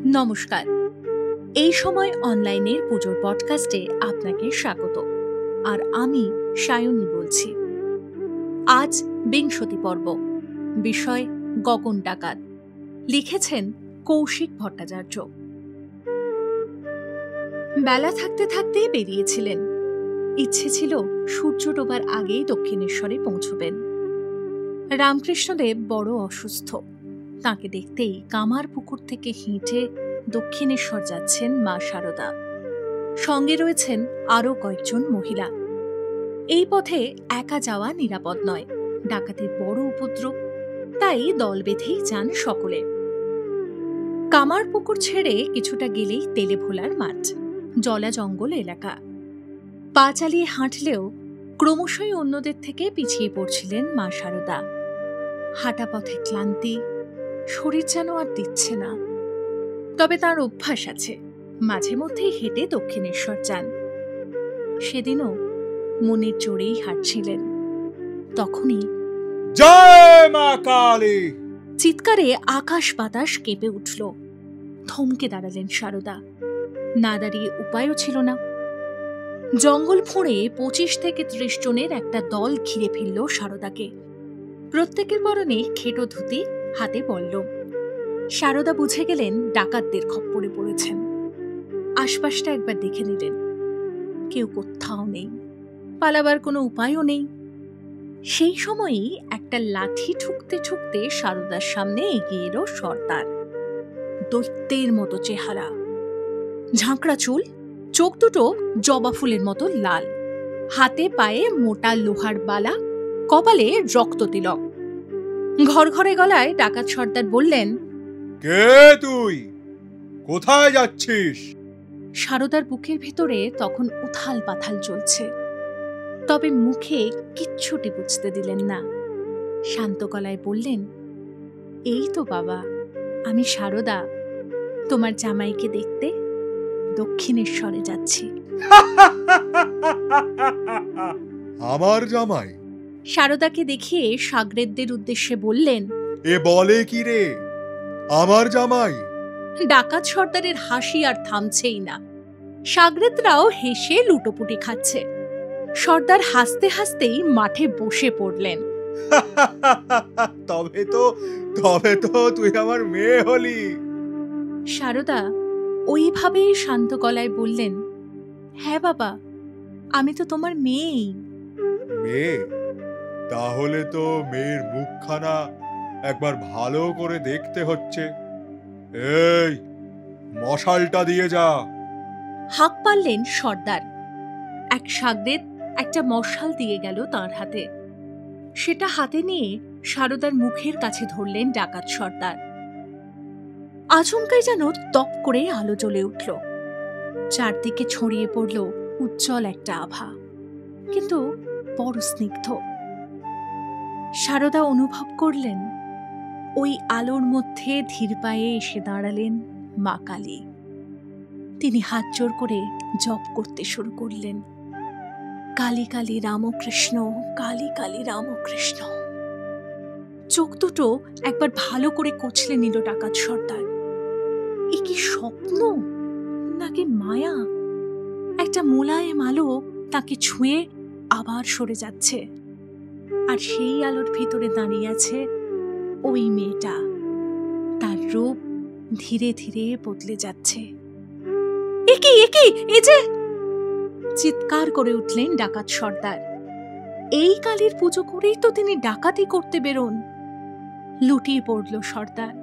নমস্কার। এই সময় অনলাইনের পুজোর পডকাস্টে আপনাকে স্বাগত। আর আমি সায়নী বলছি। আজ বিংশতি পর্ব, বিষয় গগন ডাকাত। লিখেছেন কৌশিক ভট্টাচার্য। বেলা থাকতে থাকতেই বেরিয়েছিলেন। ইচ্ছে ছিল সূর্য ডোবার আগেই দক্ষিণেশ্বরে পৌঁছবেন। রামকৃষ্ণদেব বড় অসুস্থ। তাকে দেখতেই কামার পুকুর থেকে হেঁটে দক্ষিণেশ্বর যাচ্ছেন মা শারদা। সঙ্গে রয়েছেন আরও কয়েকজন মহিলা। এই পথে একা যাওয়া নিরাপদ নয়, ডাকাতির বড় উপদ্রব, তাই দল বেঁধেই যান সকলে। কামার পুকুর ছেড়ে কিছুটা গেলেই তেলে ভোলার মাঠ, জলা জঙ্গল এলাকা। পা চালিয়ে হাঁটলেও ক্রমশই অন্যদের থেকে পিছিয়ে পড়ছিলেন মা শারদা। হাঁটা পথে ক্লান্তি, শরীর যেন আর দিচ্ছে না। তবে তার অভ্যাস আছে, মাঝে মধ্যেই হেঁটে দক্ষিণেশ্বর যান। সেদিনও মনের জোরেই হাঁটছিলেন। তখনই জয় মা কালী চিৎকারে আকাশ বাতাস কেঁপে উঠল। থমকে দাঁড়ালেন শারদা। না দাঁড়িয়ে উপায়ও ছিল না। জঙ্গল ফুঁড়ে 25 থেকে 30 জনের একটা দল ঘিরে ফেলল শারদাকে। প্রত্যেকের পরনে খেটো ধুতি, হাতে বল্লম। শারদা বুঝে গেলেন ডাকাতদের খপ্পরে পড়েছেন। আশপাশটা একবার দেখে নিলেন। কেউ কোথাও নেই, পালাবার কোনো উপায়ও নেই। সেই সময়ই একটা লাঠি ঠুকতে ঠুকতে শারদার সামনে এগিয়ে এলো সর্দার। দৈত্যের মতো চেহারা, ঝাঁকড়া চুল, চোখ দুটো জবা ফুলের মতো লাল, হাতে পায়ে মোটা লোহার বালা, কপালে রক্ত তিলক। ঘরে গলায় ডাকাত সর্দার বললেন, কে তুই? কোথায় যাচ্ছিস? শারদার বুকের ভেতরে তখন উথাল পাথাল চলছে, তবে মুখে কিচ্ছুটি বুঝতে দিলেন না। শান্ত গলায় বললেন, এই তো বাবা, আমি শারদা, তোমার জামাইকে দেখতে দক্ষিণেশ্বরে যাচ্ছি। আমার জামাই? শারদাকে দেখিয়ে সাগরেদদের উদ্দেশ্যে বললেন, এ বলে কি রে, আমার জামাই? ডাকাত সর্দারের হাসি আর থামছেই না। সাগরেদরাও হেসে লুটোপুটি খাচ্ছে। সর্দার হাসতে হাসতেই মাঠে বসে পড়লেন। তবে তো তুই আমার মেয়ে হলি। শারদা ওইভাবেই শান্ত গলায় বললেন, হ্যাঁ বাবা, আমি তো তোমার মেয়েই। মেয়ে? তাহলে তো মেয়ের মুখখানা একবার ভালো করে দেখতে হচ্ছে। এই, মশালটা দিয়ে যা। হাঁক পারলেন সর্দার। এক সাগরেদ একটা মশাল দিয়ে গেল তাঁর হাতে। সেটা হাতে নিয়ে শারদার মুখের কাছে ধরলেন ডাকাত সর্দার। আচমকাই যেন তপ করে আলো জ্বলে উঠল। চারদিকে ছড়িয়ে পড়ল উজ্জ্বল একটা আভা, কিন্তু বড় স্নিগ্ধ। শারদা অনুভব করলেন ওই আলোর মধ্যে ধীর পায়ে এসে দাঁড়ালেন মা কালী। তিনি হাত জোর করে জপ করতে শুরু করলেন, কালী কালী রামকৃষ্ণ, কালী কালী রামকৃষ্ণ। চোখ দুটো একবার ভালো করে কচলে নিল ডাকাত সর্দার। এ কি স্বপ্ন নাকি মায়া? একটা মোলায়েম আলো তাকে ছুঁয়ে আবার সরে যাচ্ছে, আর সেই আলোর ভিতরে দাঁড়িয়ে আছে ওই মেয়েটা। তার রূপ ধীরে ধীরে বদলে যাচ্ছে। একি এ যে! চিৎকার করে উঠলেন ডাকাত সর্দার। এই কালীর পুজো করেই তো তিনি ডাকাতি করতে বেরোন। লুটিয়ে পড়ল সর্দার।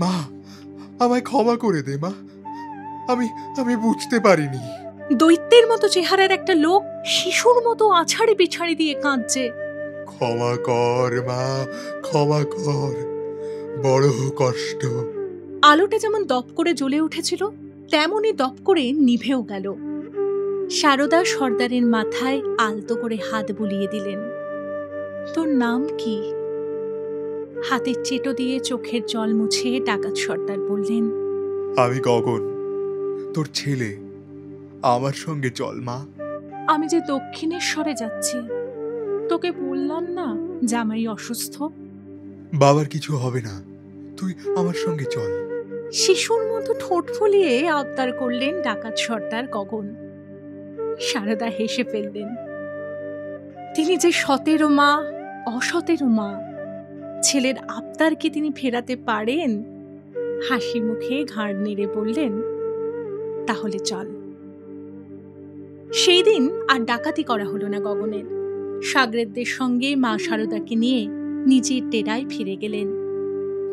মা, আমায় ক্ষমা করে দে মা, আমি বুঝতে পারিনি। দৈত্যের মতো চেহারার একটা লোক শিশুর মতো আছাড়ে পিছাড়ি দিয়ে কাঁদছে। ক্ষমা কর মা, ক্ষমা কর, বড় কষ্ট। আলোটা যেমন দপ করে জ্বলে উঠেছিল, তেমনই দপ করে নিভেও গেল। শারদা সর্দারের মাথায় আলতো করে হাত বুলিয়ে দিলেন। তোর নাম কি? হাতের চেটো দিয়ে চোখের জল মুছে ডাকাত সর্দার বললেন, আমি গগন, তোর ছেলে। আমার সঙ্গে চল মা। আমি যে দক্ষিণেশ্বরে যাচ্ছি, তোকে বললাম না জামাই অসুস্থ? বাবার কিছু হবে না, তুই আমার সঙ্গে চল। শিশুর মতো ঠোঁট ফুলিয়ে আবদার করলেন ডাকাত সর্দার গগন। সারদা হেসে ফেললেন। তিনি যে সতেরো মা, অসতেরো মা, ছেলের আবদার কি তিনি ফেরাতে পারেন? হাসি মুখে ঘাড় নেড়ে বললেন, তাহলে চল। সেই দিন আর ডাকাতি করা হলো না গগনের। সাগরেদদের সঙ্গে মা সারদাকে নিয়ে নিজের ডেরায় ফিরে গেলেন।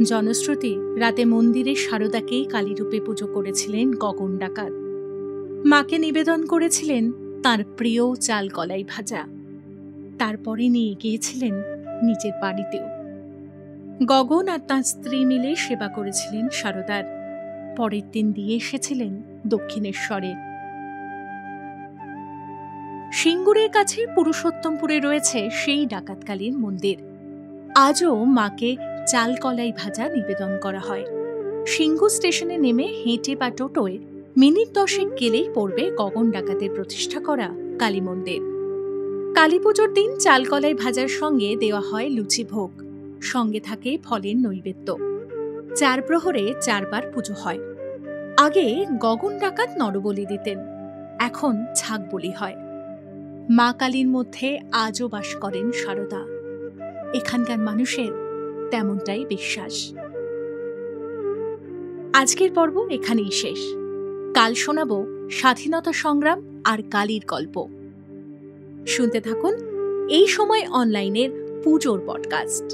জনশ্রুতি, রাতে মন্দিরে সারদাকেই কালীরূপে পুজো করেছিলেন গগন ডাকাত। মাকে নিবেদন করেছিলেন তার প্রিয় চাল কলাই ভাজা। তারপরে নিয়ে গিয়েছিলেন নিজের বাড়িতেও। গগন আর তাঁর স্ত্রী মিলে সেবা করেছিলেন সারদার। পরের দিন দিয়ে এসেছিলেন দক্ষিণেশ্বরে। সিঙ্গুরের কাছে পুরুষোত্তমপুরে রয়েছে সেই ডাকাতকালীর মন্দির। আজও মাকে চাল কলাই ভাজা নিবেদন করা হয়। সিঙ্গু স্টেশনে নেমে হেঁটে বা টোটোয় মিনিট 10 গেলেই পড়বে গগন ডাকাতের প্রতিষ্ঠা করা কালী মন্দির। কালী পুজোর দিন চাল কলাই ভাজার সঙ্গে দেওয়া হয় লুচি ভোগ, সঙ্গে থাকে ফলের নৈবেদ্য। 4 প্রহরে 4 বার পুজো হয়। আগে গগন ডাকাত নরবলি দিতেন, এখন ছাগ বলি হয়। মা কালীর মধ্যে আজও বাস করেন সারদা। এখানকার মানুষের তেমনটাই বিশ্বাস। আজকের পর্ব এখানেই শেষ। কাল শোনাব স্বাধীনতা সংগ্রাম আর কালীর গল্প। শুনতে থাকুন এই সময় অনলাইনের পুজোর পডকাস্ট।